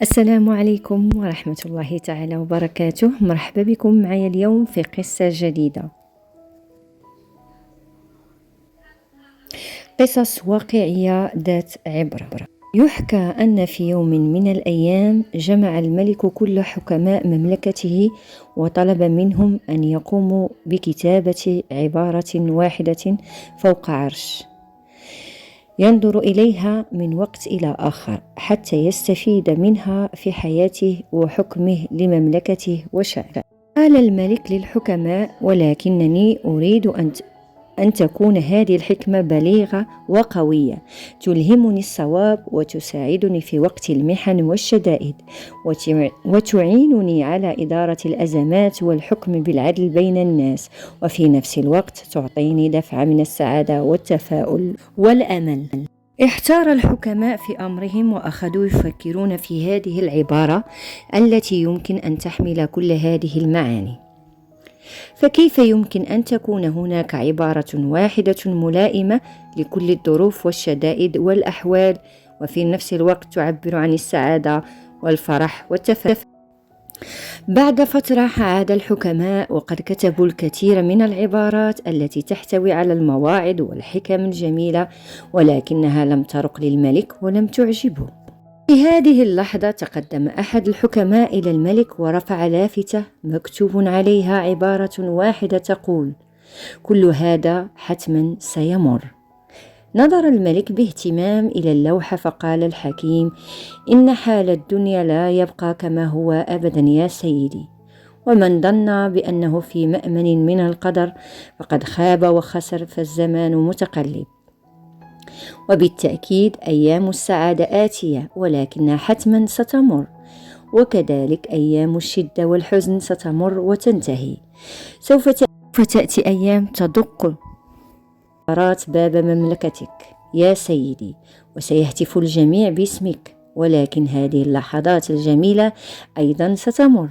السلام عليكم ورحمة الله تعالى وبركاته. مرحبا بكم معي اليوم في قصة جديدة، قصص واقعية ذات عبرة. يحكى أن في يوم من الأيام جمع الملك كل حكماء مملكته وطلب منهم أن يقوموا بكتابة عبارة واحدة فوق عرش ينظر إليها من وقت إلى آخر حتى يستفيد منها في حياته وحكمه لمملكته وشعبه. قال الملك للحكماء: ولكنني أريد أن تكون هذه الحكمة بليغة وقوية، تلهمني الصواب وتساعدني في وقت المحن والشدائد، وتعينني على إدارة الأزمات والحكم بالعدل بين الناس، وفي نفس الوقت تعطيني دفعة من السعادة والتفاؤل والأمل. احتار الحكماء في أمرهم وأخذوا يفكرون في هذه العبارة التي يمكن أن تحمل كل هذه المعاني. فكيف يمكن أن تكون هناك عبارة واحدة ملائمة لكل الظروف والشدائد والأحوال، وفي نفس الوقت تعبر عن السعادة والفرح والتفاؤل؟ بعد فترة عاد الحكماء وقد كتبوا الكثير من العبارات التي تحتوي على المواعظ والحكم الجميلة، ولكنها لم ترق للملك ولم تعجبه. في هذه اللحظة تقدم أحد الحكماء إلى الملك ورفع لافتة مكتوب عليها عبارة واحدة تقول: كل هذا حتما سيمر. نظر الملك باهتمام إلى اللوحة فقال الحكيم: إن حال الدنيا لا يبقى كما هو أبدا يا سيدي، ومن ظن بأنه في مأمن من القدر فقد خاب وخسر، فالزمان متقلب، وبالتأكيد أيام السعادة آتية ولكنها حتما ستمر، وكذلك أيام الشدة والحزن ستمر وتنتهي. سوف تأتي أيام تدق باب مملكتك يا سيدي، وسيهتف الجميع باسمك، ولكن هذه اللحظات الجميلة أيضا ستمر،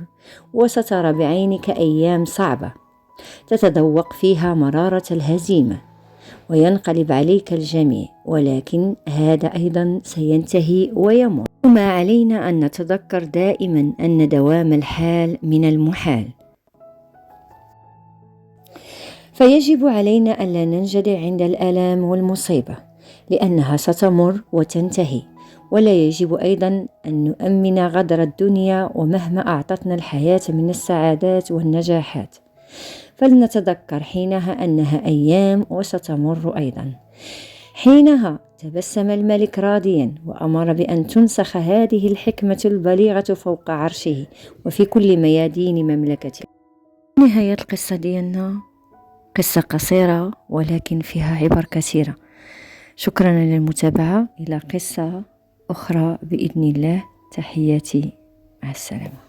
وسترى بعينك أيام صعبة تتذوق فيها مرارة الهزيمة وينقلب عليك الجميع، ولكن هذا أيضا سينتهي ويمر. وما علينا أن نتذكر دائما أن دوام الحال من المحال، فيجب علينا ألا ننجرح عند الآلام والمصيبة لأنها ستمر وتنتهي، ولا يجب أيضا أن نؤمن غدر الدنيا ومهما أعطتنا الحياة من السعادات والنجاحات، فلنتذكر حينها أنها أيام وستمر أيضا. حينها تبسم الملك راضيا وأمر بأن تنسخ هذه الحكمة البليغة فوق عرشه وفي كل ميادين مملكته. نهاية القصة ديالنا قصة قصيرة ولكن فيها عبر كثيرة. شكرا للمتابعة، إلى قصة أخرى بإذن الله. تحياتي، مع السلامة.